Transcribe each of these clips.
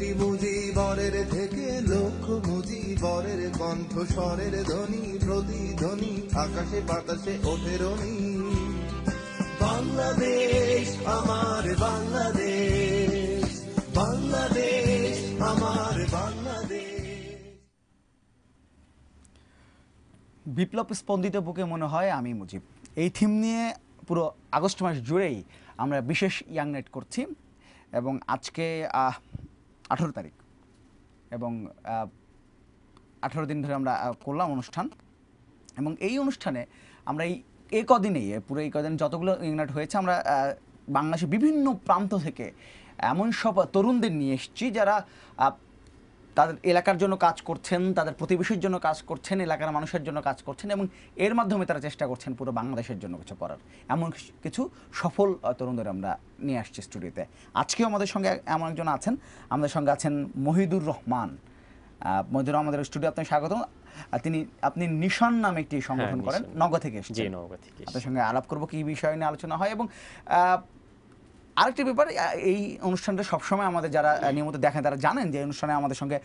কোটি মুজিবরের থেকে লক্ষ মুজিবরের কণ্ঠস্বরের ধ্বনি প্রতিধ্বনি আকাশে বাতাসে ওঠে রনি। বাংলাদেশ আমার বাংলাদেশ, বাংলাদেশ আমার বাংলাদেশ। বিপ্লব স্পন্দিত বুকে মনে হয় আমি মুজিব, এই থিম নিয়ে পুরো আগস্ট মাস জুড়েই আমরা বিশেষ ইয়াং নাইট করছি এবং আজকে 18 তারিখ এবং 18 দিন ধরে আমরা করলাম অনুষ্ঠান এবং এই অনুষ্ঠানে আমরা এই কদিনেই পুরো এই কদিন যতগুলো ইয়াং নাইট হয়েছে আমরা বাংলাদেশের বিভিন্ন প্রান্ত থেকে এমন সব তরুণদের নিয়ে এসেছি যারা তাদের এলাকার জন্য কাজ করছেন, তাদের প্রতিবেশীর জন্য কাজ করছেন, এলাকার মানুষের জন্য কাজ করছেন এবং এর মাধ্যমে তারা চেষ্টা করছেন পুরো বাংলাদেশের জন্য কিছু করার। এমন কিছু সফল তরুণদের আমরা নিয়ে আসছি স্টুডিওতে। আজকেও আমাদের সঙ্গে এমন একজন আছেন, আমাদের সঙ্গে আছেন মহিদুর রহমান। মহিদুর রহমানের স্টুডিও আপনাকে স্বাগত। আপনি নিশান নামে একটি সংগঠন করেন, নওগাঁ থেকে এসেছেন। আপনার সঙ্গে আলাপ করবো কি বিষয় নিয়ে আলোচনা হয় এবং আরেকটি ব্যাপার, এই অনুষ্ঠানটা সবসময় আমাদের যারা নিয়মিত দেখেন তারা জানেন যে অনুষ্ঠানে আমাদের সঙ্গে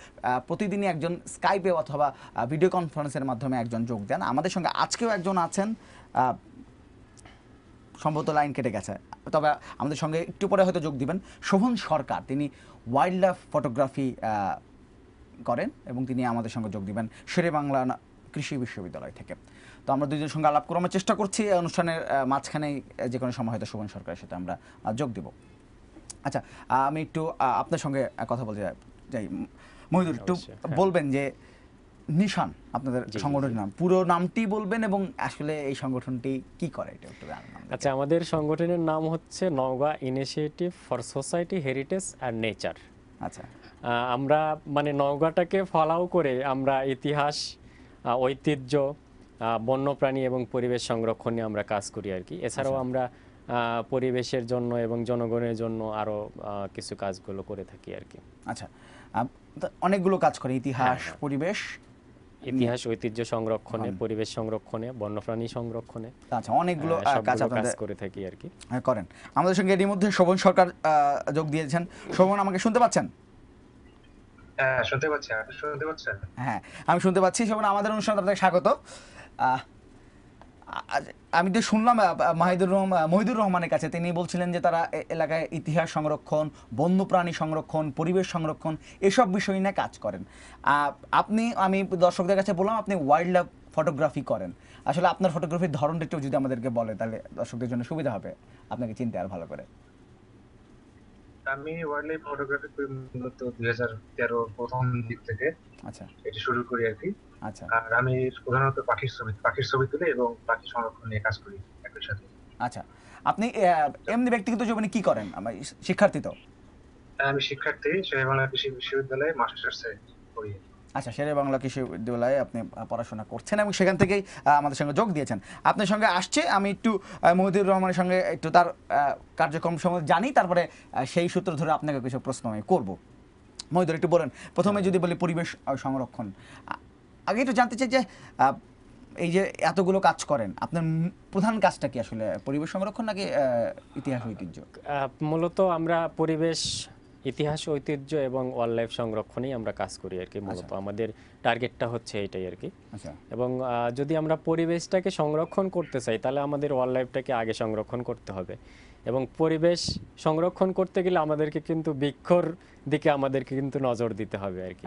প্রতিদিনই একজন স্কাইপে অথবা ভিডিও কনফারেন্সের মাধ্যমে একজন যোগ দেন। আমাদের সঙ্গে আজকেও একজন আছেন, সম্ভবত লাইন কেটে গেছে, তবে আমাদের সঙ্গে একটু পরে হয়তো যোগ দিবেন। শোভন সরকার, তিনি ওয়াইল্ড লাইফ ফটোগ্রাফি করেন এবং তিনি আমাদের সঙ্গে যোগ দিবেন শেরেবাংলা কৃষি বিশ্ববিদ্যালয় থেকে। তো আমরা দুজনের সঙ্গে আলাপ করার চেষ্টা করছি অনুষ্ঠানের মাঝখানে যে কোনো সময় হয়তো শোভন সরকারের সাথে আমরা যোগ দেব। আচ্ছা, আমি একটু আপনার সঙ্গে কথা বলতে যাই। মহিদুর, একটু বলবেন যে নিশান আপনাদের সংগঠনের নাম, পুরো নামটি বলবেন এবং আসলে এই সংগঠনটি কি করে এটা একটু জানান। আচ্ছা, আমাদের সংগঠনের নাম হচ্ছে Naogaon initiative for society heritage and nature. আচ্ছা, আমরা মানে নওগাঁটাকে ফলাও করে আমরা ইতিহাস, ঐতিহ্য, বন্যপ্রাণী এবং পরিবেশ সংরক্ষণ নিয়ে আমরা কাজ করি আর কি। এছাড়াও আমরা পরিবেশের জন্য এবং জনগণের জন্য আরও কিছু কাজগুলো করে থাকি আর কি। আচ্ছা, অনেকগুলো কাজ করে, ইতিহাস, পরিবেশ, ইতিহাস ঐতিহ্য সংরক্ষণে, পরিবেশ সংরক্ষণে, বন্যপ্রাণী সংরক্ষণে, আচ্ছা অনেকগুলো কাজ আপনারা করে থাকি আর কি, করেন। আমাদের সঙ্গে এর মধ্যে শোভন সরকার যোগ দিয়েছেন। শোভন, আমাকে শুনতে পাচ্ছেন? হ্যাঁ, শুনতে পাচ্ছি। আপনি শুনতে পাচ্ছেন? হ্যাঁ, আমি শুনতে পাচ্ছি। শোভন, আমাদের অনুষ্ঠানে আপনাকে স্বাগত। আমি তো শুনলাম মহিদুর রহমানের কাছে, তিনি বলছিলেন যে তারা এলাকায় ইতিহাস সংরক্ষণ, বন্যপ্রাণী সংরক্ষণ, পরিবেশ সংরক্ষণ এসব বিষয় নিয়ে কাজ করেন। আমি দর্শকদের কাছে বললাম আপনি ওয়াইল্ড লাইফ ফটোগ্রাফি করেন। আসলে আপনার ফটোগ্রাফির ধরনটা একটু যদি আমাদেরকে বলে তাহলে দর্শকদের জন্য সুবিধা হবে, আপনাকে চিনতে আর ভালো করে। আমি ওয়াইল্ড লাইফ ফটোগ্রাফি করি মূলত 2013 প্রথম দিক থেকে। আচ্ছা, এটা শুরু করি আর কি। আচ্ছা, আর আমি প্রধানত পাখির ছবি তুলে এবং পাখি সংরক্ষণ নিয়ে কাজ করি একই সাথে। আচ্ছা, আপনি এমনি ব্যক্তিগত জীবনে কি করেন? শিক্ষার্থী তো? আমি শিক্ষার্থী, শেরেবাংলা কৃষি বিশ্ববিদ্যালয়ে মাস্টার্সে পড়ি। আচ্ছা, শেরেবাংলা কৃষি বিশ্ববিদ্যালয়ে আপনি পড়াশোনা করছেন এবং সেখান থেকেই আমাদের সঙ্গে যোগ দিয়েছেন। আপনার সঙ্গে আসছে, আমি একটু মহিদুর রহমানের সঙ্গে একটু তার কার্যক্রম সম্বন্ধে জানি, তারপরে সেই সূত্র ধরে আপনাকে কিছু প্রশ্ন আমি করবো। মহিদুর, একটু বলেন, প্রথমে যদি বলি পরিবেশ সংরক্ষণ, আগে একটু জানতে চাই যে এই যে এতগুলো কাজ করেন, আপনার প্রধান কাজটা কি আসলে পরিবেশ সংরক্ষণ নাকি ইতিহাস ঐতিহ্য? মূলত আমরা পরিবেশ, ইতিহাস, ঐতিহ্য এবং ওয়াইল্ড লাইফ সংরক্ষণেই আমরা কাজ করি আর কি। মূলত আমাদের টার্গেটটা হচ্ছে এটাই আর কি। এবং যদি আমরা পরিবেশটাকে সংরক্ষণ করতে চাই তাহলে আমাদের ওয়াইল্ড লাইফটাকে আগে সংরক্ষণ করতে হবে এবং পরিবেশ সংরক্ষণ করতে গেলে আমাদেরকে কিন্তু বৃক্ষর দিকে আমাদেরকে কিন্তু নজর দিতে হবে আর কি।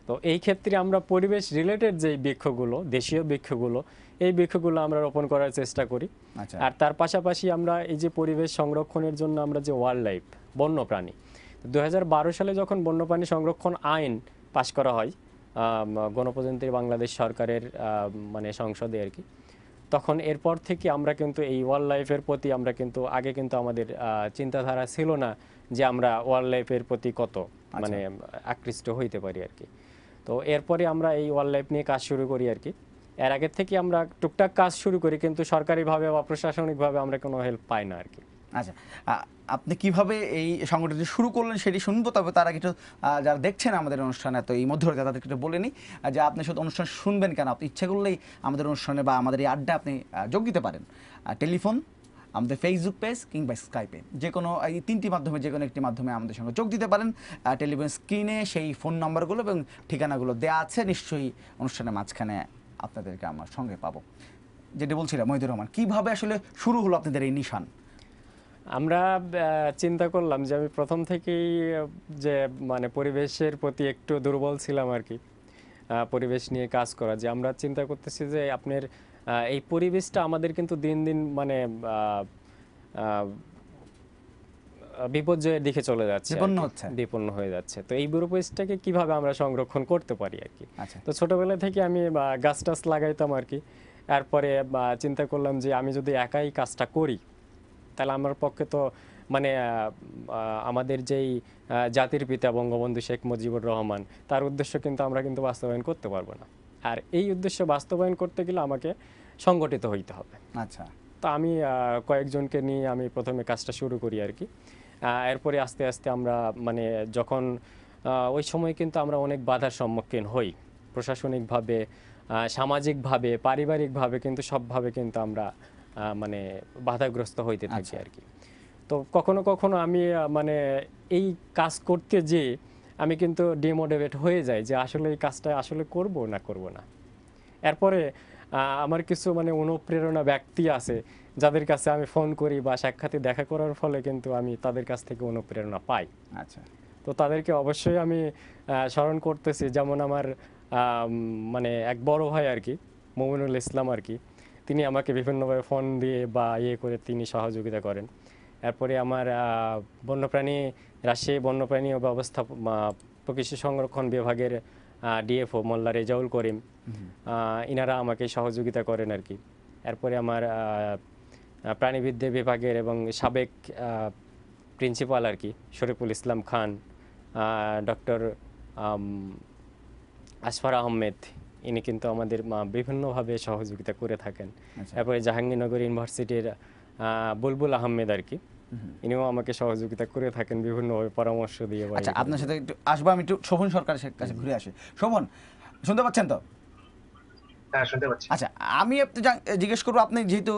তো এই ক্ষেত্রে আমরা পরিবেশ রিলেটেড যে বৃক্ষগুলো, দেশীয় বৃক্ষগুলো, এই বৃক্ষগুলো আমরা রোপণ করার চেষ্টা করি। আর তার পাশাপাশি আমরা এই যে পরিবেশ সংরক্ষণের জন্য আমরা যে ওয়াইল্ড লাইফ, বন্যপ্রাণী, 2012 সালে যখন বন্যপ্রাণী সংরক্ষণ আইন পাশ করা হয় গণপ্রজাতন্ত্রী বাংলাদেশ সরকারের মানে সংসদে আর কি, তখন এরপর থেকে আমরা কিন্তু এই ওয়াইল্ড লাইফের প্রতি আমরা কিন্তু আগে কিন্তু আমাদের চিন্তাধারা ছিল না যে আমরা ওয়াইল্ড লাইফের প্রতি কত মানে আকৃষ্ট হইতে পারি আর কি। তো এরপরে আমরা এই ওয়াইল্ড লাইফ নিয়ে কাজ শুরু করি আর কি। এর আগে থেকে আমরা টুকটাক কাজ শুরু করি, কিন্তু সরকারিভাবে বা প্রশাসনিকভাবে আমরা কোনো হেল্প পাই না আর কি। আচ্ছা, আপনি কিভাবে এই সংগঠনটি শুরু করলেন সেটি শুনবো, তবে তার আগে একটু যারা দেখছেন আমাদের অনুষ্ঠানে, তো এই মধ্যে তাদেরকে একটু বলে নিই যে আপনি শুধু অনুষ্ঠান শুনবেন কেন, আপনি ইচ্ছে করলেই আমাদের অনুষ্ঠানে বা আমাদের এই আড্ডা আপনি যোগ দিতে পারেন। টেলিফোন আমাদের ফেসবুক পেজ কিংবা স্কাইপে যে কোনো এই 3টি মাধ্যমে যে কোনো একটি মাধ্যমে আমাদের সঙ্গে যোগ দিতে পারেন। টেলিভিশন স্ক্রিনে সেই ফোন নাম্বারগুলো এবং ঠিকানাগুলো দেওয়া আছে, নিশ্চয়ই অনুষ্ঠানের মাঝখানে আপনাদেরকে আমার সঙ্গে পাবো। যেটা বলছিলাম মহিদুর রহমান, কীভাবে আসলে শুরু হলো আপনাদের এই নিশান? আমরা চিন্তা করলাম যে আমি প্রথম থেকেই যে মানে পরিবেশের প্রতি একটু দুর্বল ছিলাম আর কি, পরিবেশ নিয়ে কাজ করা, যে আমরা চিন্তা করতেছি যে আপনার এই পরিবেশটা আমাদের কিন্তু দিন দিন মানে বিপর্যয়ের দিকে চলে যাচ্ছে, বিপন্ন হয়ে যাচ্ছে। তো এই পরিবেশটাকে কিভাবে আমরা সংরক্ষণ করতে পারি আর কি। তো ছোটবেলা থেকে আমি গাছ টাছ লাগাইতাম আর কি। এরপরে চিন্তা করলাম যে আমি যদি একাই কাজটা করি তাহলে আমার পক্ষে তো মানে আমাদের যেই জাতির পিতা বঙ্গবন্ধু শেখ মুজিবুর রহমান, তার উদ্দেশ্য কিন্তু আমরা কিন্তু বাস্তবায়ন করতে পারবো না। আর এই উদ্দেশ্য বাস্তবায়ন করতে গেলে আমাকে সংগঠিত হইতে হবে। আচ্ছা, তো আমি কয়েকজনকে নিয়ে আমি প্রথমে কাজটা শুরু করি আর কি। এরপরে আস্তে আস্তে আমরা মানে যখন ওই সময় কিন্তু আমরা অনেক বাধার সম্মুখীন হই, প্রশাসনিকভাবে, সামাজিকভাবে, পারিবারিকভাবে, কিন্তু সবভাবে কিন্তু আমরা মানে বাধাগ্রস্ত হইতে থাকি আর কি। তো কখনো কখনো আমি মানে এই কাজ করতে যে আমি কিন্তু ডিমোটিভেট হয়ে যাই যে আসলে এই কাজটা আসলে করব না। এরপরে আমার কিছু মানে অনুপ্রেরণা ব্যক্তি আছে যাদের কাছে আমি ফোন করি বা সাক্ষাতে দেখা করার ফলে কিন্তু আমি তাদের কাছ থেকে অনুপ্রেরণা পাই। আচ্ছা, তো তাদেরকে অবশ্যই আমি স্মরণ করতেছি, যেমন আমার মানে এক বড় ভাই আর কি, মোমিনুল ইসলাম আর কি, তিনি আমাকে বিভিন্নভাবে ফোন দিয়ে বা করে তিনি সহযোগিতা করেন। এরপরে আমার বন্যপ্রাণী, রাজশাহী বন্যপ্রাণী ও কৃষি সংরক্ষণ বিভাগের ডিএফও মোল্লা রেজাউল করিম, ইনারা আমাকে সহযোগিতা করেন আর কি। এরপরে আমার প্রাণীবিদ্যা বিভাগের এবং সাবেক প্রিন্সিপাল আর কি শরীফুল ইসলাম খান, ডক্টর আসফার আহমেদ, ইনি কিন্তু আমাদের বিভিন্নভাবে সহযোগিতা করে থাকেন। এরপরে জাহাঙ্গীরনগর ইউনিভার্সিটির বুলবুল আহমেদ আর কি, ইনিও আমাকে সহযোগিতা করে থাকেন বিভিন্নভাবে পরামর্শ দিয়ে। আচ্ছা, আপনার সাথে একটু আসবো, আমি একটু শোভন সরকারের কাছে ঘুরে আসি। শোভন, শুনতে পাচ্ছেন তো? হ্যাঁ, শুনতে পাচ্ছি। আচ্ছা, আমি জিজ্ঞেস করবো, আপনি যেহেতু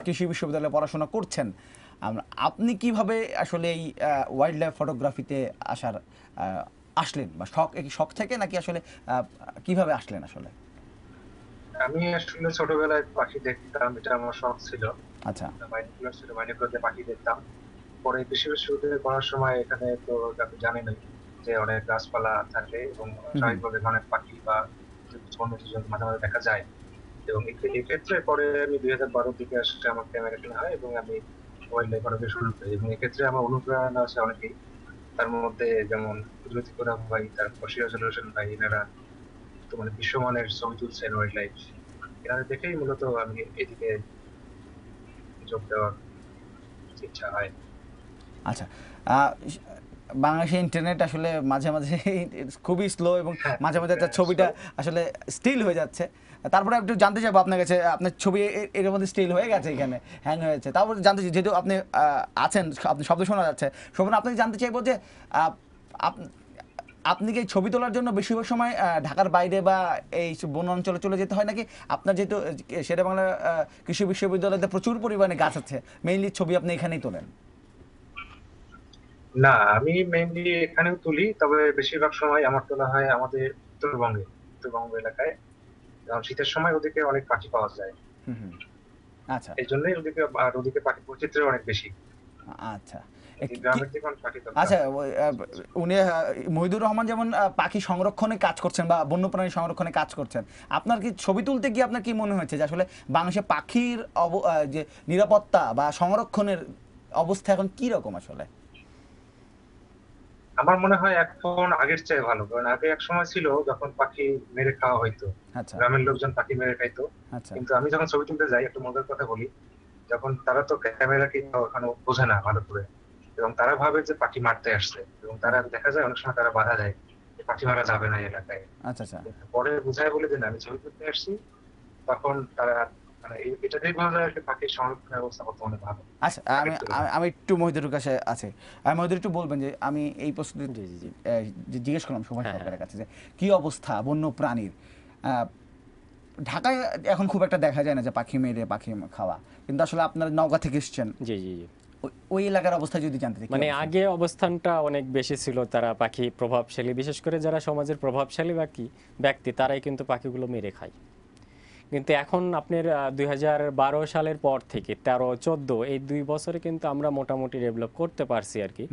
কৃষি বিশ্ববিদ্যালয়ে পড়াশোনা করছেন, আপনি কিভাবে আসলে এই ওয়াইল্ড লাইফ ফটোগ্রাফিতে আসলেন, বা শখ থেকে নাকি আসলে কিভাবে আসলেন আসলে? আমি আসলে ছোটবেলায় পাখি দেখতাম, এটা আমার শখ ছিল। আচ্ছা, বাইনোকুলার ছিল, বাইনোকুলার দিয়ে পাখি দেখতাম। পরে কৃষি বিশ্ববিদ্যালয়ে পড়ার সময় এখানে তো আপনি জানেনই যে অনেক গাছপালা থাকে এবং স্বাভাবিকভাবে অনেক পাখি বা মাঝে মাঝে দেখা যায়। এবং এই ক্ষেত্রে পরে আমি 2012 দিকে আসলে আমার ক্যামেরা কেনা হয় এবং আমি ওয়াইল্ড লাইফ ফটোগ্রাফি শুরু করি। এবং এক্ষেত্রে আমার অনুপ্রেরণা আছে অনেকেই, তার মধ্যে যেমন জ্যোতিপুরা ভাই, তারপর সিরাজুল হোসেন ভাই, এনারা তো মানে বিশ্বমানের ছবি তুলছেন ওয়াইল্ড লাইফ। এনারা দেখেই মূলত আমি এদিকে যোগ দেওয়ার ইচ্ছা হয়। আচ্ছা, বাংলাদেশে ইন্টারনেট আসলে মাঝে মাঝে খুবই স্লো এবং মাঝে মাঝে তার ছবিটা আসলে স্টিল হয়ে যাচ্ছে। তারপরে একটু জানতে চাইবো আপনার কাছে, আপনার ছবি এর মধ্যে স্টিল হয়ে গেছে, এখানে হ্যাং হয়েছে। তারপর জানতে চাই, যেহেতু আপনি আছেন, আপনি শব্দ শোনা যাচ্ছে, শোভন, আপনাকে জানতে চাইবো যে আপনি কি ছবি তোলার জন্য বেশিরভাগ সময় ঢাকার বাইরে বা এই বন অঞ্চলে চলে যেতে হয়, নাকি আপনার যেহেতু শেরেবাংলা কৃষি বিশ্ববিদ্যালয়তে প্রচুর পরিমাণে গাছ আছে, মেইনলি ছবি আপনি এখানেই তোলেন? না, আমি মেইনলি এখানেও তুলি, তবে বেশিরভাগ সময় আমার তোলা হয় আমাদের উত্তরবঙ্গ এলাকায়। কারণ শীতের সময় ওদিকে অনেক পাখি পাওয়া যায়। আচ্ছা, এই জন্যই ওদিকে পাখি বৈচিত্র্য অনেক বেশি। আচ্ছা, আচ্ছা, উনি মহিদুর রহমান যেমন পাখি সংরক্ষণে কাজ করছেন বা বন্যপ্রাণী সংরক্ষণে কাজ করছেন, আপনার কি ছবি তুলতে গিয়ে আপনার কি মনে হয়েছে যে আসলে বাংলাদেশে পাখির যে নিরাপত্তা বা সংরক্ষণের অবস্থা এখন কি রকম আসলে? আমার মনে হয় এখন আগের চেয়ে ভালো, কারণ আগে এক সময় ছিল যখন পাখি মেরে খাওয়া হইতো, গ্রামের লোকজন পাখি মেরে খাইতো। কিন্তু আমি যখন ছবি তুলতে যাই, একটু মজার কথা বলি, যখন তারা তো ক্যামেরা কি ওখানে বোঝে না ভালো করে, এবং তারা ভাবে যে পাখি মারতে আসছে, এবং তারা দেখা যায় অনেক সময় তারা বাধা দেয় যে পাখি মারা যাবে না এলাকায়। আচ্ছা, আচ্ছা, পরে বুঝায় বলে যে না, আমি ছবি তুলতে আসছি, তখন তারা মানে এটাতেই বোঝা যায় যে পাখির সংরক্ষণের ব্যবস্থা বর্তমানে ভালো। আচ্ছা, আমি একটু মহিদুরের কাছে আছে, মহিদুর একটু বলবেন যে আমি এই প্রশ্ন জিজ্ঞেস করলাম সুভাষ সরকারের কাছে যে কি অবস্থা বন্য প্রাণীর, ঢাকায় এখন খুব একটা দেখা যায় না যে পাখি মেরে পাখি খাওয়া, কিন্তু আসলে আপনারা নওগাঁ থেকে এসেছেন, জি জি জি। ওই এলাকার অবস্থা যদি জানতে চাই, মানে আগে অবস্থানটা অনেক বেশি ছিল, তারা পাখি প্রভাবশালী, বিশেষ করে যারা সমাজের প্রভাবশালী ব্যক্তি তারাই কিন্তু পাখিগুলো মেরে খায়। কিন্তু এখন আপনার 2012 সালের পর থেকে 13-14 এই 2 বছরে কিন্তু আমরা মোটামুটি ডেভেলপ করতে পারছি আর কি।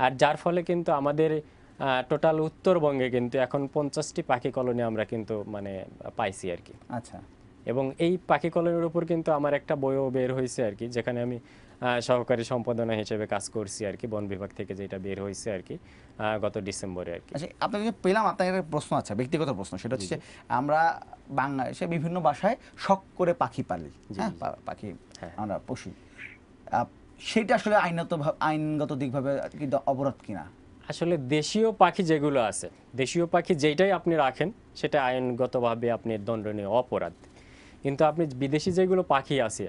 আর যার ফলে কিন্তু আমাদের টোটাল উত্তরবঙ্গে কিন্তু এখন 50টি পাখি কলোনি আমরা কিন্তু মানে পাইছি আর কি। আচ্ছা। এবং এই পাখি কলোনির উপর কিন্তু আমার একটা বইও বের হয়েছে আর কি, যেখানে আমি সহকারী সম্পাদনা হিসেবে কাজ করছি আর কি, বন বিভাগ থেকে যেটা বের হয়েছে আর কি গত ডিসেম্বরে আর কি। আচ্ছা, আপনাকে পেলাম, আপনার একটা প্রশ্ন আছে, ব্যক্তিগত প্রশ্ন, সেটা হচ্ছে আমরা বাংলাদেশে বিভিন্ন বাসায় শখ করে পাখি পালি, হ্যাঁ, পাখি আমরা পুষি, সেটা আসলে আইনগত দিকভাবে কি অপরাধ কিনা? আসলে দেশীয় পাখি যেগুলো আছে, দেশীয় পাখি যেটাই আপনি রাখেন সেটা আইনগতভাবে আপনি দণ্ডনীয় অপরাধ। কিন্তু আপনি বিদেশি যেগুলো পাখি আছে,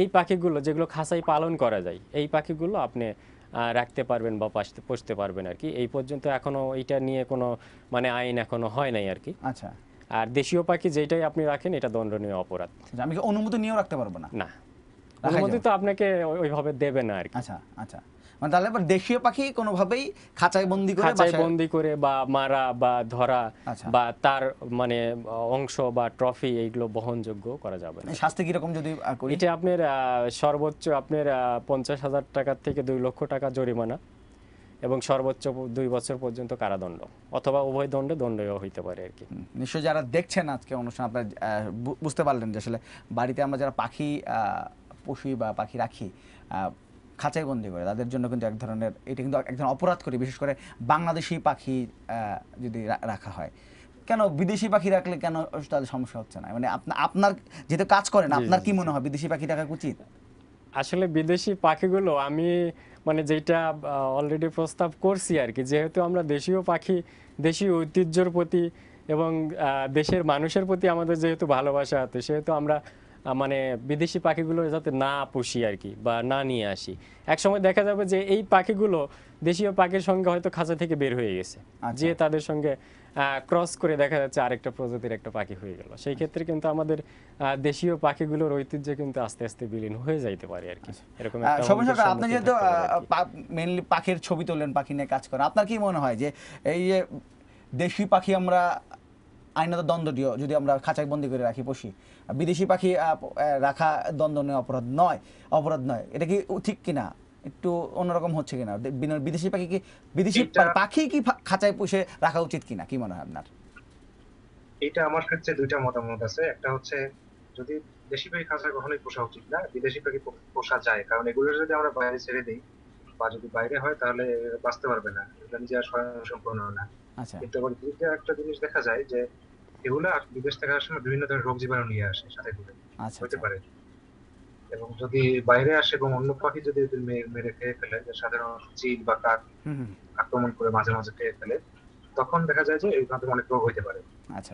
এই পাখিগুলো যেগুলো খাঁচায় পালন করা যায়, এই পাখিগুলো আপনি রাখতে পারবেন বা পুষতে পারবেন আর কি। এই পর্যন্ত এখনো এইটা নিয়ে কোনো মানে আইন এখনো হয় নাই আর কি। আচ্ছা। আর দেশীয় পাখি যেটাই আপনি রাখেন এটা দণ্ডনীয় অপরাধ। আমি কি অনুমতি নিয়েও রাখতে পারবো না? না, অনুমতি তো আপনাকে ওইভাবে দেবে না আর কি। আচ্ছা আচ্ছা, মানে তাহলে এবার দেশীয় পাখি কোনোভাবেই খাঁচায় বন্দি করে বা মারা বা ধরা আচ্ছা, বা তার মানে অংশ বা ট্রফি এইগুলো বহনযোগ্য করা যাবে না। শাস্তি কিরকম যদি করি? এটা আপনার সর্বোচ্চ আপনার 50,000 টাকা থেকে 2 লক্ষ টাকা জরিমানা এবং সর্বোচ্চ 2 বছর পর্যন্ত কারাদণ্ড অথবা উভয় দণ্ডও হইতে পারে আর কি। নিশ্চয়ই যারা দেখছেন আজকে অনুষ্ঠান, আপনারা বুঝতে পারলেন যে আসলে বাড়িতে আমরা যারা পাখি পুষি বা পাখি রাখি খাঁচায় বন্দি করে, তাদের জন্য কিন্তু এক ধরনের, এটা কিন্তু এক ধরনের অপরাধ করি, বিশেষ করে বাংলাদেশি পাখি যদি রাখা হয়। কেন বিদেশি পাখি রাখলে কেন তাদের সমস্যা হচ্ছে না? মানে আপনার যেহেতু কাজ করেন, আপনার কি মনে হয় বিদেশি পাখি রাখা উচিত? আসলে বিদেশি পাখিগুলো আমি মানে যেটা অলরেডি প্রস্তাব করছি আর কি, যেহেতু আমরা দেশীয় পাখি, দেশীয় ঐতিহ্যের প্রতি এবং দেশের মানুষের প্রতি আমাদের যেহেতু ভালোবাসা আছে, সেহেতু আমরা মানে বিদেশি পাখিগুলো যাতে না পুষি আর কি বা না নিয়ে আসি। একসময় দেখা যাবে যে এই পাখিগুলো দেশীয় পাখির সঙ্গে হয়তো খাঁচা থেকে বের হয়ে গেছে, যে তাদের সঙ্গে ক্রস করে দেখা যাচ্ছে আরেকটা প্রজাতির একটা পাখি হয়ে গেল। সেই ক্ষেত্রে কিন্তু আমাদের দেশীয় পাখিগুলোর ঐতিহ্য কিন্তু আস্তে আস্তে বিলীন হয়ে যাইতে পারে আর কি। এরকম একটা সমস্যা। আপনি যেহেতু মেইনলি পাখির ছবি তোলেন, পাখি নিয়ে কাজ করেন, আপনার কি মনে হয় যে এই যে দেশি পাখি আমরা আইনত দণ্ডনীয় যদি আমরা খাঁচায় বন্দি করে রাখি পুষি, বিদেশি পাখি রাখা দণ্ডনীয় অপরাধ নয়, এটা কি ঠিক কিনা? একটু অন্যরকম হচ্ছে কিনা? বিদেশি পাখি কি খাঁচায় পুষে রাখা উচিত কিনা, কি মনে হয় আপনার? এটা আমার ক্ষেত্রে দুইটা মতামত আছে। একটা হচ্ছে যদি দেশি পাখি খাঁচায় কখনোই পোষা উচিত না, বিদেশি পাখি পোষা যায়, কারণ এগুলো যদি আমরা বাইরে ছেড়ে দিই বা যদি বাইরে হয় তাহলে বাঁচতে পারবে না, এটা নিজে আর স্বয়ংসম্পূর্ণ না। কিন্তু আবার দ্বিতীয় একটা জিনিস দেখা যায় যে এগুলা বিদেশ থেকে আসার সময় বিভিন্ন ধরনের রোগ জীবাণু নিয়ে আসে সাথে করে, হতে পারে। এবং যদি বাইরে আসে এবং অন্য পাখি যদি মেরে খেয়ে ফেলে, সাধারণত চিল বা কাক আক্রমণ করে মাঝে মাঝে খেয়ে ফেলে, তখন দেখা যায় যে এই মাধ্যমে অনেক রোগ হইতে পারে,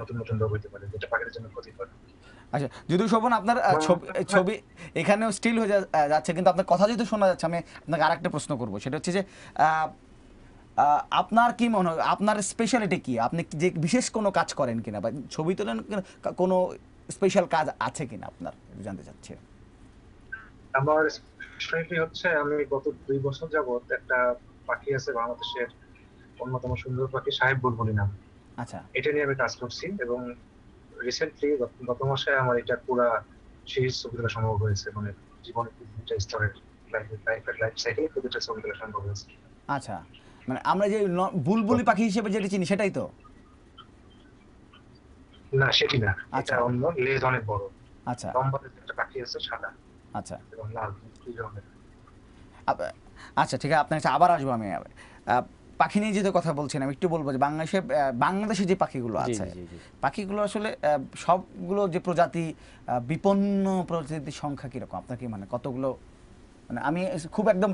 নতুন নতুন রোগ হইতে পারে, যেটা পাখির জন্য ক্ষতিকর। আচ্ছা, যদি শোভন আপনার ছবি এখানেও স্টিল হয়ে যাচ্ছে, কিন্তু আপনার কথা যেহেতু শোনা যাচ্ছে, আমি আপনাকে আরেকটা প্রশ্ন করবো, সেটা হচ্ছে যে আপনার কি মনে হয়, আপনার স্পেশালিটি কি? আপনি যে বিশেষ কোনো কাজ করেন কিনা বা ছবি তোলেন, কোনো স্পেশাল কাজ আছে কিনা আপনার, জানতে চাচ্ছি। আমার স্পেশালিটি হচ্ছে আমি গত 2 বছর যাবত একটা পাখি আছে বাংলাদেশের অন্যতম সুন্দর পাখি, সাহেব বুলবুলি নাম। আচ্ছা, এটা নিয়ে আমি কাজ করছি এবং রিসেন্টলি গত মাসে আমার এটা পুরা সিরিজ ছবি তোলা সম্ভব হয়েছে, মানে জীবনের প্রতিটা স্তরের লাইফ সাইকেল প্রতিটা ছবি তোলা সম্ভব হয়েছে। আচ্ছা, মানে আমরা যে বুলবুলি পাখি হিসেবে যেটা চিনি সেটাই তো? না, সেটি না, এটা অন্য, লেজ অনেক বড়। আচ্ছা, লম্বা একটা পাখি আছে, সাদা। আচ্ছা, এবং লাল, দুই রঙের। আচ্ছা, ঠিক আছে, আপনার কাছে আবার আসবো আমি। পাখি নিয়ে যেহেতু কথা বলছেন, আমি একটু বলবো যে বাংলাদেশে যে পাখিগুলো আছে, পাখিগুলো আসলে সবগুলো যে প্রজাতি, বিপন্ন প্রজাতির সংখ্যা কিরকম আপনার কি মানে কতগুলো? মানে আমি খুব একদম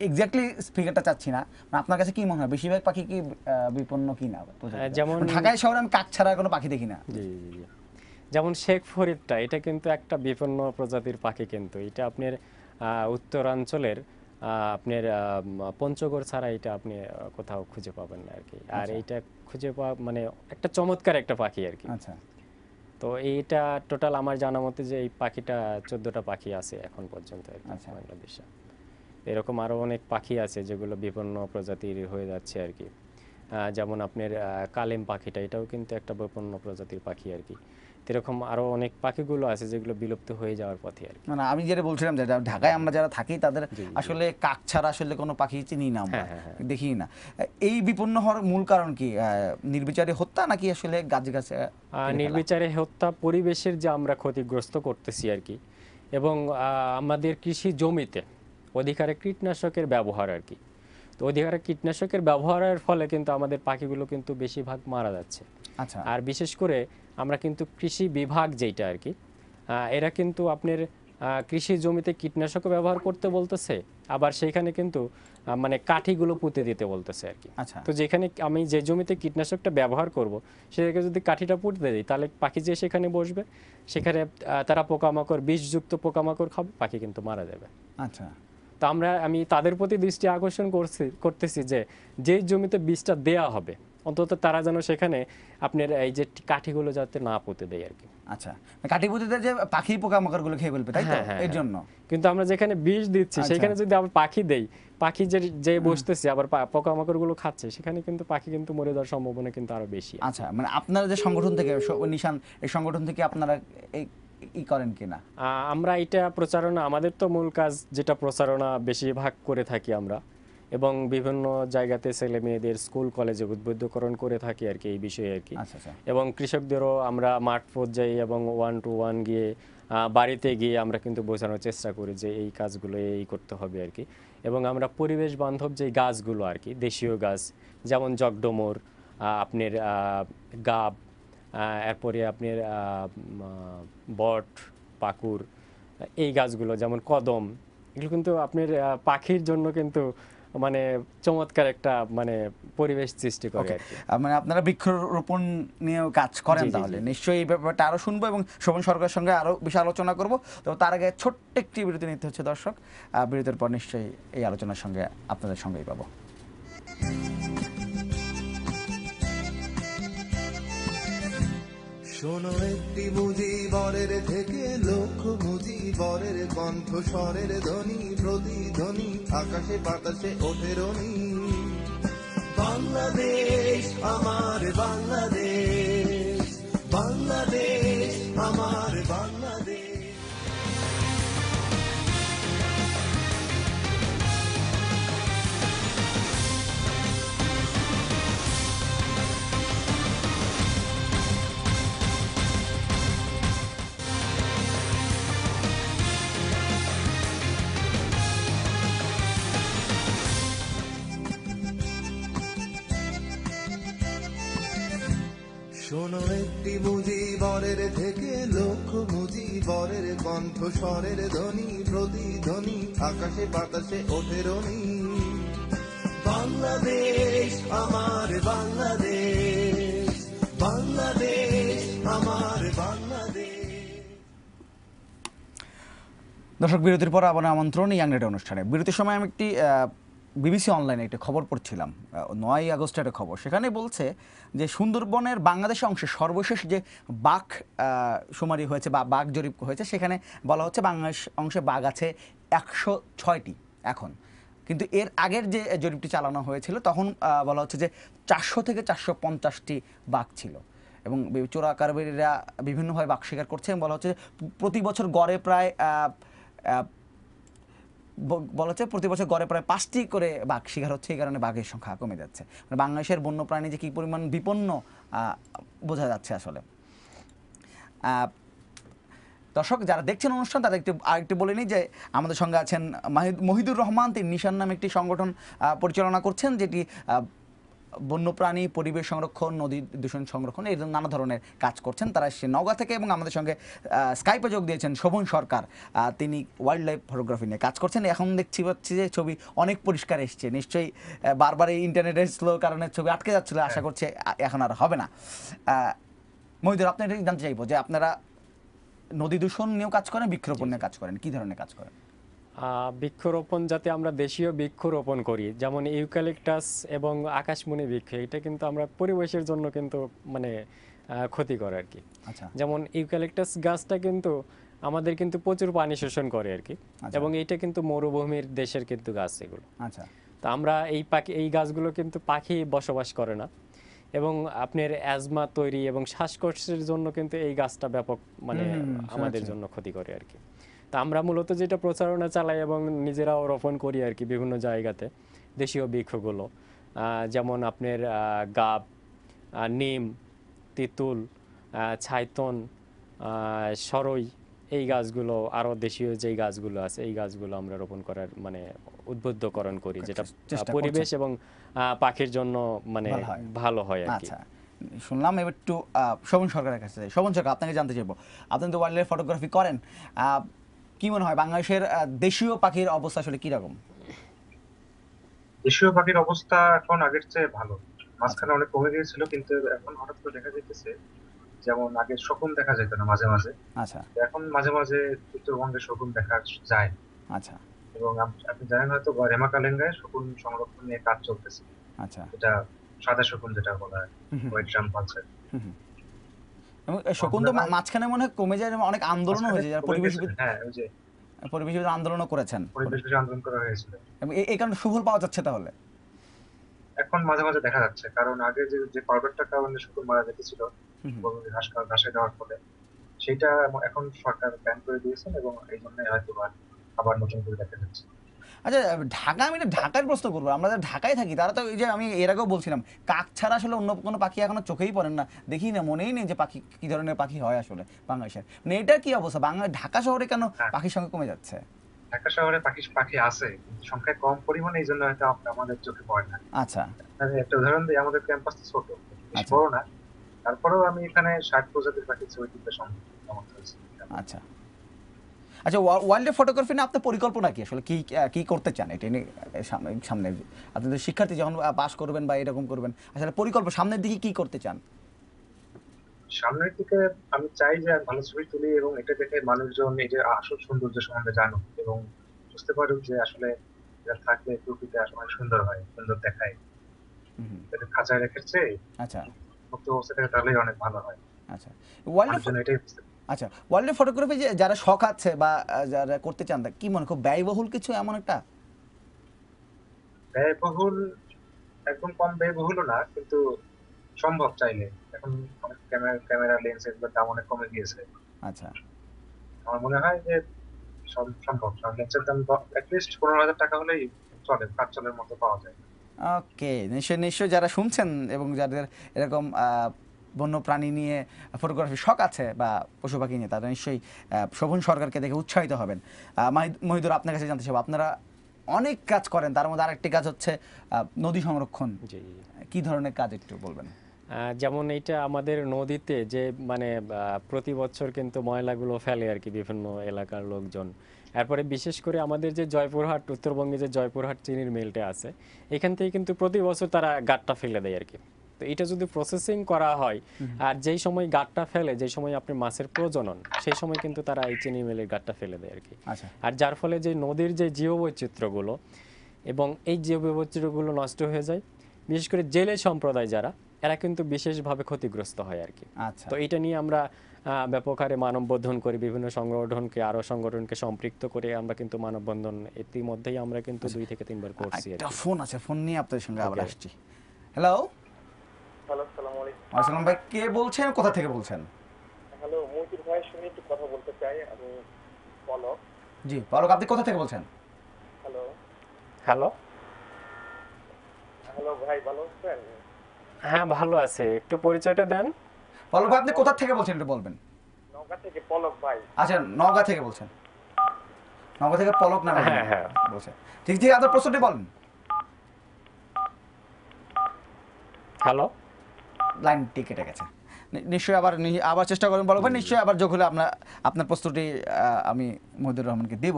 এক্স্যাক্টলি ফিগারটা চাচ্ছি না, আপনার কাছে কি মনে হয় বেশিরভাগ পাখি কি বিপন্ন কিনা? যেমন ঢাকায় শহরে আমি কাক ছাড়া কোনো পাখি দেখি না। যেমন শেখ ফরিদটা, এটা কিন্তু একটা বিপন্ন প্রজাতির পাখি, কিন্তু এটা আপনার উত্তরাঞ্চলের আপনার পঞ্চগড় ছাড়া এটা আপনি কোথাও খুঁজে পাবেন না আর কি। আর এইটা খুঁজে পাওয়া মানে একটা চমৎকার একটা পাখি আর কি। আচ্ছা, তো এইটা টোটাল আমার জানা মতে যে এই পাখিটা 14টা পাখি আছে এখন পর্যন্ত আর কি বাংলাদেশে। এরকম আরো অনেক পাখি আছে যেগুলো বিপন্ন প্রজাতির হয়ে যাচ্ছে আর কি। যেমন আপনার কালেম পাখিটা, এটাও কিন্তু একটা বিপন্ন প্রজাতির পাখি আর কি। এরকম আরো অনেক পাখিগুলো আছে যেগুলো বিলুপ্ত হয়ে যাওয়ার পথে আর কি। মানে আমি যেটা বলছিলাম যে ঢাকায় আমরা যারা থাকি তাদের আসলে কাক ছাড়া আসলে কোনো পাখি চিনি না, আমরা দেখি না। এই বিপন্ন হওয়ার মূল কারণ কি? নির্বিচারে হত্যা নাকি আসলে গাছ গাছে? নির্বিচারে হত্যা, পরিবেশের যে আমরা ক্ষতিগ্রস্ত করতেছি আর কি, এবং আমাদের কৃষি জমিতে অধিকারে কীটনাশকের ব্যবহার আর কি। তো অধিকারে কীটনাশকের ব্যবহারের ফলে কিন্তু আমাদের পাখিগুলো কিন্তু বেশিরভাগ মারা যাচ্ছে। আচ্ছা। আর বিশেষ করে আমরা কিন্তু কৃষি বিভাগ যেটা আর কি, এরা কিন্তু আপনার কৃষি জমিতে কীটনাশক ব্যবহার করতে বলতেছে, আবার সেইখানে কিন্তু মানে কাঠিগুলো পুঁতে দিতে বলতেছে আর কি। আচ্ছা। তো যেখানে আমি যে জমিতে কীটনাশকটা ব্যবহার করব সেটাকে যদি কাঠিটা পুঁতে দিই তাহলে পাখি যে সেখানে বসবে, সেখানে তারা পোকামাকড়, বিষযুক্ত পোকামাকড় খাবে, পাখি কিন্তু মারা যাবে। আচ্ছা। তো আমি তাদের প্রতি দৃষ্টি আকর্ষণ করতেছি যে যে জমিতে বীজটা দেয়া হবে অন্তত তারা যেন সেখানে আপনার এই যে কাঠিগুলো যাতে না পুঁতে দেয় আর কি। আচ্ছা, কাঠি পুঁতে দেয় যে পাখি পোকামাকড়গুলো খেয়ে ফেলবে, তাই তো? এর জন্য কিন্তু আমরা যেখানে বীজ দিচ্ছি সেখানে যদি আবার পাখি দেই, পাখি যে বসতেছে আবার পোকামাকড়গুলো খাচ্ছে, সেখানে কিন্তু পাখি কিন্তু মরে যাওয়ার সম্ভাবনা কিন্তু আরো বেশি। আচ্ছা, মানে আপনারা যে সংগঠন থেকে নিশান, এই সংগঠন থেকে আপনারা ই করেন কিনা? আমরা এটা প্রচারণা, আমাদের তো মূল কাজ যেটা প্রচারণা বেশিরভাগ করে থাকি আমরা, এবং বিভিন্ন জায়গাতে ছেলে মেয়েদের স্কুল কলেজে উদ্বুদ্ধকরণ করে থাকি আর কি এই বিষয়ে আর কি। এবং কৃষকদেরও আমরা মাঠ পর্যায়ে এবং 1-to-1 গিয়ে বাড়িতে গিয়ে আমরা কিন্তু বোঝানোর চেষ্টা করি যে এই কাজগুলো এই করতে হবে আর কি। এবং আমরা পরিবেশ বান্ধব যে গাছগুলো আর কি, দেশীয় গাছ যেমন জগডমর, আপনার গাব, এরপরে আপনার বট, পাকুর, এই গাছগুলো যেমন কদম, এগুলো কিন্তু আপনার পাখির জন্য কিন্তু মানে চমৎকার একটা মানে পরিবেশ সৃষ্টি করে আর কি। মানে আপনারা বৃক্ষরোপণ নিয়েও কাজ করেন, তাহলে নিশ্চয়ই এই ব্যাপারটা আরো শুনবো এবং শোভন সরকারের সঙ্গে আরো বেশি আলোচনা করব। তো তার আগে ছোট্ট একটি বিরতি নিতে হচ্ছে দর্শক, বিরতির পর নিশ্চয়ই এই আলোচনার সঙ্গে আপনাদের সঙ্গেই পাবো। শোনো একটি মুজিবরের থেকে লক্ষ মুজিবরের কণ্ঠ স্বরের ধ্বনি, প্রতিধ্বনি আকাশে বাতাসে ওঠে রনি। বাংলাদেশ আমার বাংলাদেশ, বাংলাদেশ আমার বাংলাদেশ। শোনো একটি মুজিবরের থেকে লক্ষ মুজিবরের কণ্ঠ স্বরের ধ্বনি, প্রতিধ্বনি আকাশে বাতাসে ওঠে রনি। বাংলাদেশ আমার বাংলাদেশ, বাংলাদেশ আমার বাংলাদেশ। দর্শক, বিরতির পর আবার আমন্ত্রণ ইয়াংনেট অনুষ্ঠানে। বিরতির সময় আমি একটি বিবিসি অনলাইনে একটা খবর পড়ছিলাম, 9 আগস্টের একটা খবর। সেখানে বলছে যে সুন্দরবনের বাংলাদেশের অংশে সর্বশেষ যে বাঘ শুমারি হয়েছে বা বাঘ জরিপ হয়েছে, সেখানে বলা হচ্ছে বাংলাদেশ অংশে বাঘ আছে 106টি এখন। কিন্তু এর আগের যে জরিপটি চালানো হয়েছিল তখন বলা হচ্ছে যে 400 থেকে 450টি বাঘ ছিল। এবং চোরাকারবারিরা বিভিন্নভাবে বাঘ শিকার করছে এবং বলা হচ্ছে প্রতি বছর গড়ে প্রায় প্রতি বছর গড়ে প্রায় 5টি করে বাঘ শিকার হচ্ছে। এই কারণে বাঘের সংখ্যা কমে যাচ্ছে। মানে বাংলাদেশের বন্যপ্রাণী যে কী পরিমাণ বিপন্ন বোঝা যাচ্ছে আসলে। দর্শক যারা দেখছেন অনুষ্ঠান তাদের আরেকটু বলে নিই যে আমাদের সঙ্গে আছেন মহিদুর রহমান। তিনি নিশান নামে একটি সংগঠন পরিচালনা করছেন, যেটি বন্যপ্রাণী, পরিবেশ সংরক্ষণ, নদী দূষণ সংরক্ষণ, এই নানা ধরনের কাজ করছেন। তারা সে নওগাঁ থেকে, এবং আমাদের সঙ্গে স্কাইপে যোগ দিয়েছেন শোভন সরকার। তিনি ওয়াইল্ড লাইফ ফটোগ্রাফি নিয়ে কাজ করছেন। এখন পাচ্ছি যে ছবি অনেক পরিষ্কার এসছে। নিশ্চয়ই বারবার এই ইন্টারনেটের স্লো কারণে ছবি আটকে যাচ্ছিল, আশা করছে এখন আর হবে না। মহিদুর, আপনি এটা জানতে চাইবো যে আপনারা নদী দূষণ নিয়েও কাজ করেন, বৃক্ষরোপণ নিয়ে কাজ করেন, কী ধরনের কাজ করেন? বৃক্ষরোপণ যাতে আমরা দেশীয় বৃক্ষরোপণ করি, যেমন ইউক্যালিপটাস এবং আকাশমণি বৃক্ষ, এটা কিন্তু আমরা পরিবেশের জন্য কিন্তু মানে ক্ষতিকর আর কি। আচ্ছা, যেমন ইউক্যালিপটাস গাছটা কিন্তু আমাদের কিন্তু প্রচুর পানি শোষণ করে আর কি, এবং এইটা কিন্তু মরুভূমির দেশের কিন্তু গাছ এগুলো। আচ্ছা, তো আমরা এই গাছগুলো কিন্তু পাখি বসবাস করে না, এবং আপনার অ্যাজমা তৈরি এবং শ্বাসকষ্টের জন্য কিন্তু এই গাছটা ব্যাপক মানে আমাদের জন্য ক্ষতি করে আর কি। তা আমরা মূলত যেটা প্রচারণা চালাই এবং নিজেরাও রোপণ করি আর কি বিভিন্ন জায়গাতে, দেশীয় বৃক্ষগুলো যেমন আপনার গাব, নিম, তিতুল, ছাইতন, সরই, এই গাছগুলো, আরও দেশীয় যেই গাছগুলো আছে এই গাছগুলো আমরা রোপণ করার মানে উদ্বুদ্ধকরণ করি, যেটা পরিবেশ এবং পাখির জন্য মানে ভালো হয় আর কি। আচ্ছা, শুনলাম। এবার একটু শোভন সরকারের কাছে যাই। শোভন সরকার, আপনাকে জানতে চাইবো, আপনি তো ওয়াইল্ড লাইফ ফটোগ্রাফি করেন, কি মনে হয় বাংলাদেশের দেশীয় পাখির অবস্থা আসলে কি রকম? দেশীয় পাখির অবস্থা এখন আগের চেয়ে ভালো। মাঝখানে অনেক কমে গিয়েছিল, কিন্তু এখন হঠাৎ করে দেখা যাইতেছে, যেমন আগে শকুন দেখা যেত না মাঝে মাঝে, আচ্ছা, এখন মাঝে মাঝে উত্তরবঙ্গে শকুন দেখা যায়। আচ্ছা, এবং আপনি জানেন হয়তো রেমা কালেঙ্গায় শকুন সংরক্ষণ নিয়ে কাজ চলতেছে। আচ্ছা, এটা সাদা শকুন যেটা বলা হয়, হোয়াইট রামপালচার। এবং শকুন তো মাঝখানে মনে হয় কমে যায়, অনেক আন্দোলন হয়েছে, যারা পরিবেশ আন্দোলনও করেছেন, পরিবেশ আন্দোলন করা হয়েছিল, এবং এই কারণে সুফল পাওয়া যাচ্ছে তাহলে এখন মাঝে মাঝে দেখা যাচ্ছে। কারণ আগে যে পারভারটার কারণে শকুন মারা যেতেছিল ঘাসে দেওয়ার ফলে, সেটা এখন সরকার ব্যান করে দিয়েছেন, এবং এই জন্য হয়তো আবার নতুন করে দেখা যাচ্ছে। আচ্ছা, ঢাকা, আমি ঢাকার প্রশ্ন করবো, আমরা যারা ঢাকায় থাকি তারা তো, এই যে আমি এর আগেও বলছিলাম, কাক ছাড়া আসলে অন্য কোনো পাখি এখনো চোখেই পড়েন না, দেখি না, মনেই নেই যে পাখি কি ধরনের পাখি হয় আসলে বাংলাদেশের, মানে এটার কি অবস্থা ঢাকা শহরে কেন পাখির সংখ্যা কমে যাচ্ছে? ঢাকা শহরে পাখি আছে, কিন্তু সংখ্যায় কম পরিমাণে, এই জন্য হয়তো আমাদের চোখে পড়ে না। আচ্ছা, একটা উদাহরণ দিই, আমাদের ক্যাম্পাস তো ছোট, বড় না, তারপরেও আমি এখানে 60 প্রজাতির পাখির ছবি তুলতে সক্ষম হয়েছি। আচ্ছা, আচ্ছা, ওয়াইল্ড লাইফ ফটোগ্রাফি নিয়ে আপনার পরিকল্পনা কি আসলে, কি করতে চান এটা নিয়ে সামনে? আপনাদের শিক্ষার্থী যখন পাস করবেন বা এরকম করবেন, আসলে পরিকল্পনা সামনের দিকে কি করতে চান? সামনের দিকে আমি চাই যে ভালো ছবি তুলি, এবং এটা দেখে মানুষজন এই যে আসল সৌন্দর্য সম্বন্ধে জানুক এবং বুঝতে পারুক যে আসলে এটা থাকলে প্রকৃতি আসলে সুন্দর হয়, সুন্দর দেখায়। এটা খাঁচায় রেখেছে, আচ্ছা, মুক্ত অবস্থা থেকে তাহলেই অনেক ভালো হয়। আচ্ছা, আচ্ছা, ওয়াইল্ড লাইফ ফটোগ্রাফি যে যারা শখ আছে বা যারা করতে চান, কি মনে, খুব ব্যয়বহুল কিছু এমন একটা? ব্যয়বহুল, একদম কম ব্যয়বহুলও না, কিন্তু সম্ভব চাইলে। এখন অনেক ক্যামেরা লেন্স এগুলোর দাম অনেক কমে গিয়েছে। আচ্ছা, আমার মনে হয় যে সম্ভব। লেন্সের দাম অ্যাটলিস্ট 15,000 টাকা হলেই চলে, কাজ চলার মতো পাওয়া যায়। ওকে, নিশ্চয়ই যারা শুনছেন এবং যাদের এরকম বন্য প্রাণী নিয়ে ফটোগ্রাফি শখ আছে বা পশু পাখি নিয়ে, তারা নিশ্চয়ই শোভন সরকারকে দেখে উৎসাহিত হবেন। মহিদুর, আপনার কাছে জানতে চাইব, আপনারা অনেক কাজ করেন, তার মধ্যে আরেকটি কাজ হচ্ছে নদী সংরক্ষণ। কি ধরনের কাজ একটু বলবেন? যেমন এইটা আমাদের নদীতে যে মানে প্রতি বছর কিন্তু ময়লাগুলো ফেলে আর কি বিভিন্ন এলাকার লোকজন। এরপরে বিশেষ করে আমাদের যে জয়পুরহাট, উত্তরবঙ্গে যে জয়পুরহাট চিনির মিলটা আছে, এখান থেকে কিন্তু প্রতি বছর তারা গাঁটটা ফেলে দেয় আর কি। তো এটা যদি প্রসেসিং করা হয়, আর যেই সময় গাঁটটা ফেলে, যেই সময় আপনি মাছের প্রজনন, সেই সময় কিন্তু তারা এই চিনি মিলের গাঁটটা ফেলে দেয় আর কি। আর যার ফলে যে নদীর যে জীববৈচিত্র্যগুলো এবং এই জীববৈচিত্র্যগুলো নষ্ট হয়ে যায়, বিশেষ করে জেলে সম্প্রদায় যারা, এরা কিন্তু বিশেষভাবে ক্ষতিগ্রস্ত হয় আর কি। তো এটা নিয়ে আমরা ব্যাপক হারে মানববন্ধন করি, বিভিন্ন সংগঠনকে সম্পৃক্ত করে আমরা কিন্তু মানববন্ধন ইতিমধ্যেই আমরা কিন্তু 2 থেকে 3 বার করছি। একটা ফোন আছে, ফোন নিয়ে আপনাদের সঙ্গে আবার আসছি। হ্যালো, আসসালামু আলাইকুম। আসসালাম ভাই, কে বলছেন, কোথা থেকে বলছেন? হ্যালো, মহিদুর ভাইয়ের সঙ্গে একটু কথা বলতে চাই। আমি পলক। জি পলক, আপনি কোথা থেকে বলছেন? হ্যালো হ্যালো হ্যালো ভাই, ভালো আছেন? হ্যাঁ, ভালো আছে। একটু পরিচয়টা দেন। পলক ভাই, আপনি কোথা থেকে বলছেন একটু বলবেন? নওগাঁ থেকে পলক ভাই। আচ্ছা, নওগাঁ থেকে বলছেন? নওগাঁ থেকে পলক না? হ্যাঁ হ্যাঁ বলছেন। ঠিক ঠিক, আপনার প্রশ্নটি বলেন। হ্যালো, লাইনটি কেটে গেছে, নিশ্চয়ই আবার চেষ্টা করবেন পলক ভাই, নিশ্চয়ই আবার যোগ হলে আপনার প্রশ্নটি আমি মহিদুর রহমানকে দেব।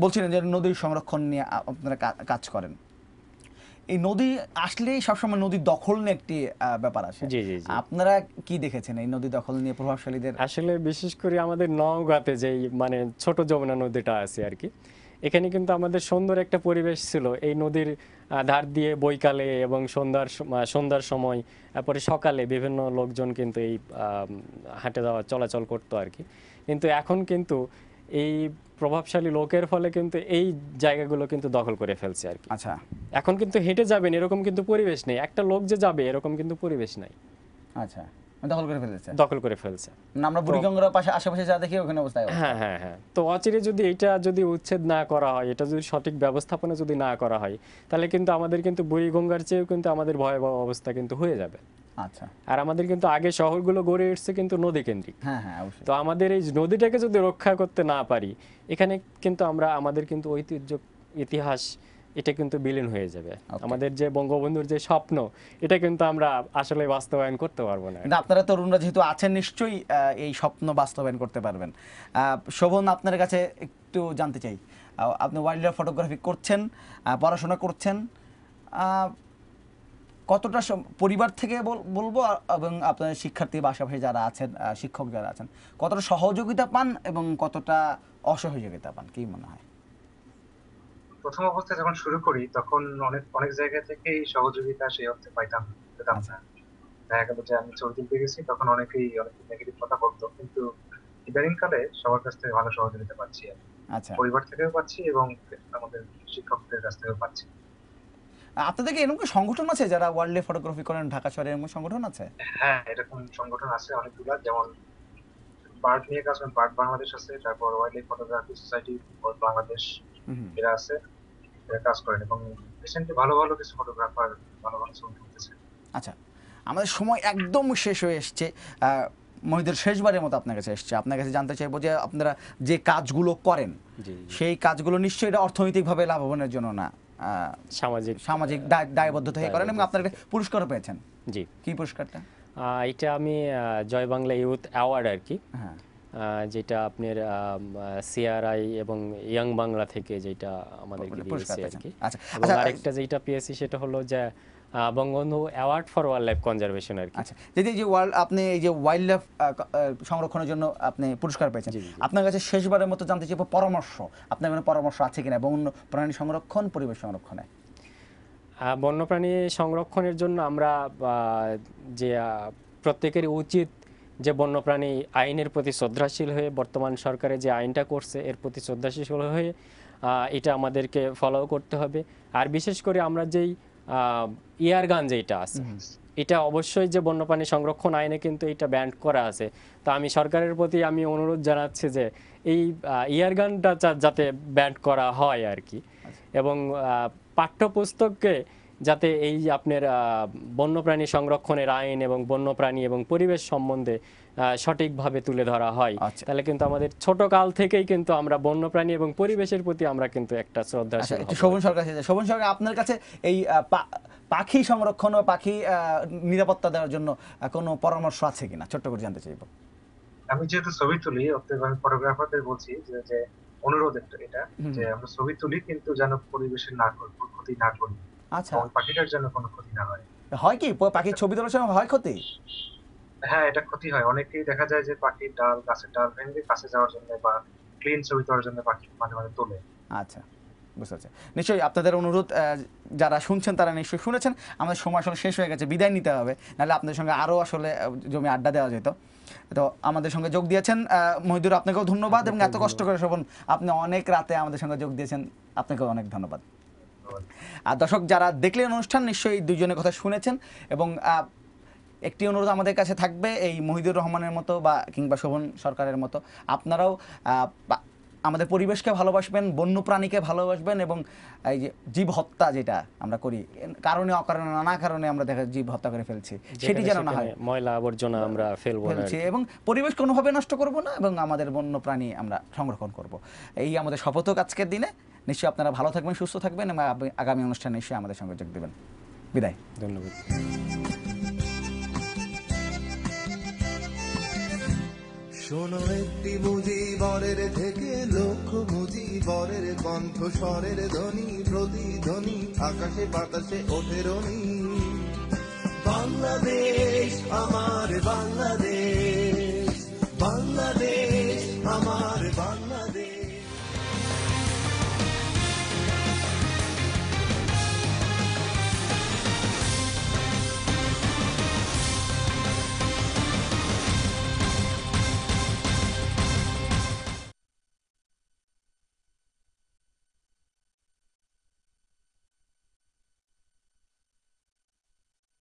বলছিলেন যে নদীর সংরক্ষণ নিয়ে আপনারা কাজ করেন। এই নদী আসলেই সবসময় নদী দখল নিয়ে একটি ব্যাপার আসে। জি জি, আপনারা কি দেখেছেন এই নদী দখল নিয়ে প্রভাবশালীদের? আসলে বিশেষ করে আমাদের নওগাঁতে যেই মানে ছোট যমুনা নদীটা আছে আর কি, এখানে কিন্তু আমাদের সুন্দর একটা পরিবেশ ছিল এই নদীর ধার দিয়ে বৈকালে এবং সন্ধ্যার সময়, তারপরে সকালে বিভিন্ন লোকজন কিন্তু এই হাঁটে যাওয়া চলাচল করতো আর কি। কিন্তু এখন কিন্তু এই প্রভাবশালী লোকের ফলে কিন্তু এই জায়গাগুলো কিন্তু দখল করে ফেলছে আর কি। আচ্ছা, এখন কিন্তু হেঁটে যাবেন এরকম কিন্তু পরিবেশ নেই, একটা লোক যে যাবে এরকম কিন্তু পরিবেশ নাই। আচ্ছা, দখল করে ফেলেছে। দখল করে ফেলছে। আমরা বুড়িগঙ্গার পাশে আশেপাশে যা দেখি ওখানে অবস্থায়। হ্যাঁ হ্যাঁ হ্যাঁ। তো অচিরে যদি এটা যদি উচ্ছেদ না করা হয়, এটা যদি সঠিক ব্যবস্থাপনা যদি না করা হয়, তাহলে কিন্তু আমাদের কিন্তু বুড়িগঙ্গার চেয়েও কিন্তু আমাদের ভয়াবহ অবস্থা কিন্তু হয়ে যাবে। আচ্ছা, আর আমাদের কিন্তু আগে শহরগুলো গড়ে উঠছে কিন্তু নদী কেন্দ্রিক। হ্যাঁ হ্যাঁ অবশ্যই। তো আমাদের এই নদীটাকে যদি রক্ষা করতে না পারি, এখানে কিন্তু আমাদের কিন্তু ঐতিহ্য, ইতিহাস এটা কিন্তু বিলীন হয়ে যাবে। আমাদের যে বঙ্গবন্ধুর যে স্বপ্ন, এটা কিন্তু আমরা আসলে বাস্তবায়ন করতে পারবো না। কিন্তু আপনারা তরুণরা যেহেতু আছেন, নিশ্চয়ই এই স্বপ্ন বাস্তবায়ন করতে পারবেন। শোভন, আপনার কাছে একটু জানতে চাই, আপনি ওয়াইল্ড লাইফ ফটোগ্রাফি করছেন, পড়াশোনা করছেন, কতটা পরিবার থেকে বলবো এবং আপনাদের শিক্ষার্থী বা আশেপাশে যারা আছেন, শিক্ষক যারা আছেন, কতটা সহযোগিতা পান এবং কতটা অসহযোগিতা পান, কি মনে হয়? প্রথম অবস্থায় যখন শুরু করি তখন অনেক জায়গা থেকেই সহযোগিতা সেই অর্থে পেতাম না। দেখা গেল যে আমি ছবি তুলতে গেছি, তখন অনেকেই অনেক নেগেটিভ কথা বলতো, কিন্তু ইদানিং কালে সবার কাছ থেকে ভালো সহযোগিতা পাচ্ছি। আচ্ছা, পরিবার থেকেও পাচ্ছি এবং আমাদের শিক্ষকদের কাছ থেকেও পাচ্ছি। আপনাদের কি এরকম সংগঠন আছে যারা ওয়াইল্ড লাইফ ফটোগ্রাফি করেন? ঢাকা শহরে এরকম সংগঠন আছে? হ্যাঁ, এরকম সংগঠন আছে অনেকগুলো, যেমন বার্ড নিয়ে কাজ করেন বার্ড বাংলাদেশ আছে, তারপর wild life photography society Bangladesh, এরা আছে, এরা কাজ করেন এবং রিসেন্টলি ভালো ভালো কিছু ফটোগ্রাফার ভালো ভালো ছবি তুলতেছে। আচ্ছা, আমাদের সময় একদম শেষ হয়ে এসছে। মহিদের শেষবারের মতো আপনার কাছে এসছে, আপনার কাছে জানতে চাইবো যে আপনারা যে কাজগুলো করেন সেই কাজগুলো নিশ্চয়ই এটা অর্থনৈতিকভাবে লাভবানের জন্য না, সামাজিক দায়বদ্ধতা থেকে করেন এবং আপনারা পুরস্কারও পেয়েছেন। জি, কি পুরস্কারটা? এটা আমি জয় বাংলা ইউথ অ্যাওয়ার্ড আর কি, যেটা আপনার সিআরআই এবং ইয়াং বাংলা থেকে যেটা আমাদেরকে দিয়েছে আর কি। আচ্ছা, আরেকটা যেটা পেয়েছি সেটা হলো যে Bangabandhu award for wildlife conservation আর কি। আচ্ছা, যদি এই যে আপনি এই যে ওয়াইল্ড লাইফ সংরক্ষণের জন্য আপনি পুরস্কার পেয়েছেন, আপনার কাছে শেষবারের মতো জানতে চাইবো পরামর্শ, আপনার কোনো পরামর্শ আছে কিনা বন্য প্রাণী সংরক্ষণ, পরিবেশ সংরক্ষণে? বন্যপ্রাণী সংরক্ষণের জন্য আমরা যে প্রত্যেকেরই উচিত যে বন্যপ্রাণী আইনের প্রতি শ্রদ্ধাশীল হয়ে, বর্তমান সরকারে যে আইনটা করছে এর প্রতি শ্রদ্ধাশীল হয়ে এটা আমাদেরকে ফলো করতে হবে। আর বিশেষ করে আমরা যেই ইয়ার গান যেটা আছে, এটা অবশ্যই যে বন্যপ্রাণী সংরক্ষণ আইনে কিন্তু এটা ব্যান করা আছে। তো আমি সরকারের প্রতি আমি অনুরোধ জানাচ্ছি যে এই ইয়ার গানটা যাতে ব্যান করা হয় আর কি, এবং পাঠ্যপুস্তককে যাতে এই আপনার বন্যপ্রাণী সংরক্ষণের আইন এবং বন্যপ্রাণী এবং পরিবেশ সম্বন্ধে সঠিকভাবে তুলে ধরা হয়, তাহলে কিন্তু আমাদের ছোট কাল থেকেই কিন্তু আমরা বন্যপ্রাণী এবং পরিবেশের প্রতি আমরা কিন্তু একটা শ্রদ্ধাশীল হব। শোভন সরকার, আপনার কাছে এই পাখি সংরক্ষণ ও পাখি নিরাপত্তা দেওয়ার জন্য কোনো পরামর্শ আছে কিনা, ছোট্ট করে জানতে চাইব। আমি যেহেতু ছবি তুলি, অতএব আমি ফটোগ্রাফারদের বলছি যে অনুরোধ এটা যে আমরা ছবি তুলি কিন্তু যেন পরিবেশের ক্ষতি না করি। আচ্ছা, পাখিটার যেন কোনো ক্ষতি না হয়। হয় কি পাখির ছবি তোলার সময় হয় ক্ষতি? হ্যাঁ, এটা ক্ষতি হয়। অনেকেই দেখা যায় যে পাখির গাছের ডাল ভেঙে কাছে যাওয়ার জন্য বা ক্লিন ছবি তোলার জন্য পাখি মাঝে মাঝে তোলে। আচ্ছা, বুঝতে পারছি। নিশ্চয়ই আপনাদের অনুরোধ যারা শুনছেন তারা নিশ্চয়ই শুনেছেন। আমাদের সময় আসলে শেষ হয়ে গেছে, বিদায় নিতে হবে, নাহলে আপনাদের সঙ্গে আরও আসলে জমি আড্ডা দেওয়া যেত। তো আমাদের সঙ্গে যোগ দিয়েছেন মহিদুর, আপনাকেও ধন্যবাদ, এবং এত কষ্ট করে শোভন আপনি অনেক রাতে আমাদের সঙ্গে যোগ দিয়েছেন, আপনাকেও অনেক ধন্যবাদ। আর দর্শক যারা দেখলেন অনুষ্ঠান, নিশ্চয়ই দুইজনের কথা শুনেছেন, এবং একটি অনুরোধ আমাদের কাছে থাকবে, এই মহিদুর রহমানের মতো বা কিংবা শোভন সরকারের মতো আপনারাও আমাদের পরিবেশকে ভালোবাসবেন, বন্যপ্রাণীকে ভালোবাসবেন, এবং এই যে জীব হত্যা যেটা আমরা করি কারণে অকারণে নানা কারণে আমরা দেখা জীব হত্যা করে ফেলছি, সেটি যেন না হয়, ময়লা আবর্জনা আমরা ফেলছি এবং পরিবেশ কোনোভাবে নষ্ট করব না, এবং আমাদের বন্যপ্রাণী আমরা সংরক্ষণ করব। এই আমাদের শপথ আজকের দিনে। নিশ্চয়ই আপনারা ভালো থাকবেন, সুস্থ থাকবেন, এবং আগামী অনুষ্ঠানে নিশ্চয়ই আমাদের সঙ্গে যোগ দেবেন। বিদায়, ধন্যবাদ। শোনো একটি মুজিবরের থেকে লক্ষ মুজিবরের কণ্ঠ স্বরের ধ্বনি, প্রতিধ্বনি আকাশে বাতাসে ওঠে রনি। বাংলাদেশ আমার বাংলা।